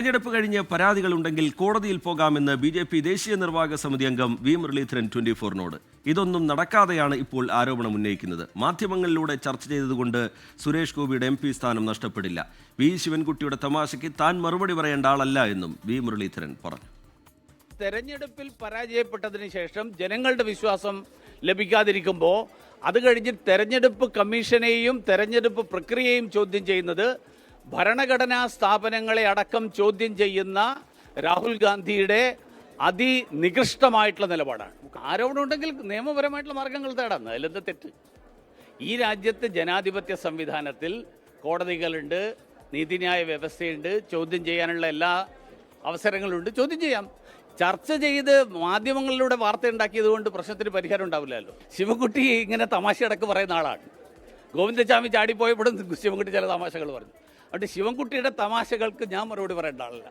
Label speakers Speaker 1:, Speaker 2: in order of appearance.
Speaker 1: തെരഞ്ഞെടുപ്പ് കഴിഞ്ഞ് പരാതികളുണ്ടെങ്കിൽ കോടതിയിൽ പോകാമെന്ന് ബി.ജെ.പി. ദേശീയ നിർവാഹക സമിതി അംഗം വി മുരളീധരൻ 24-നോട്. ഇതൊന്നും നടക്കാതെയാണ് ഇപ്പോൾ ആരോപണം ഉന്നയിക്കുന്നത്. മാധ്യമങ്ങളിലൂടെ ചർച്ച ചെയ്തതുകൊണ്ട് സുരേഷ് ഗോപിയുടെ MP സ്ഥാനം നഷ്ടപ്പെടില്ല. വി ശിവൻകുട്ടിയുടെ തമാശയ്ക്ക് താൻ മറുപടി പറയേണ്ട ആളല്ല എന്നും വി മുരളീധരൻ പറഞ്ഞു.
Speaker 2: തെരഞ്ഞെടുപ്പിൽ പരാജയപ്പെട്ടതിന് ശേഷം ജനങ്ങളുടെ വിശ്വാസം ലഭിക്കാതിരിക്കുമ്പോൾ അത് കഴിഞ്ഞ് തെരഞ്ഞെടുപ്പ് കമ്മീഷനെയും തെരഞ്ഞെടുപ്പ് പ്രക്രിയയും ചോദ്യം ചെയ്യുന്നത് ഭരണഘടനാ സ്ഥാപനങ്ങളെ അടക്കം ചോദ്യം ചെയ്യുന്ന രാഹുൽ ഗാന്ധിയുടെ അതിനികൃഷ്ടമായിട്ടുള്ള നിലപാടാണ്. ആരോപണം ഉണ്ടെങ്കിൽ നിയമപരമായിട്ടുള്ള മാർഗങ്ങൾ തേടാം, അതിലെന്താ തെറ്റ്? ഈ രാജ്യത്ത് ജനാധിപത്യ സംവിധാനത്തിൽ കോടതികളുണ്ട്, നീതിന്യായ വ്യവസ്ഥയുണ്ട്, ചോദ്യം ചെയ്യാനുള്ള എല്ലാ അവസരങ്ങളുണ്ട്, ചോദ്യം ചെയ്യാം. ചർച്ച ചെയ്ത് മാധ്യമങ്ങളിലൂടെ വാർത്ത ഉണ്ടാക്കിയത് കൊണ്ട് പ്രശ്നത്തിന് പരിഹാരം ഉണ്ടാവില്ലല്ലോ. ശിവൻകുട്ടി ഇങ്ങനെ തമാശയടക്ക് പറയുന്ന ആളാണ്. ഗോവിന്ദസ്വാമി ചാടിപ്പോയപ്പോഴും ശിവൻകുട്ടി ചില തമാശകൾ പറഞ്ഞു. അതുകൊണ്ട് ശിവൻകുട്ടിയുടെ തമാശകൾക്ക് ഞാൻ മറുപടി പറയേണ്ട ആളല്ല.